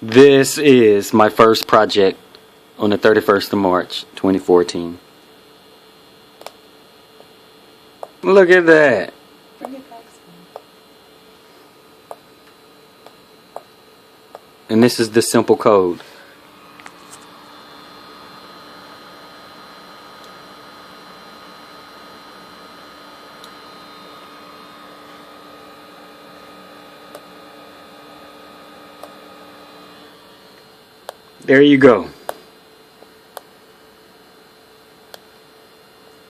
This is my first project on the 31st of March 2014. Look at that. And this is the simple code. There you go.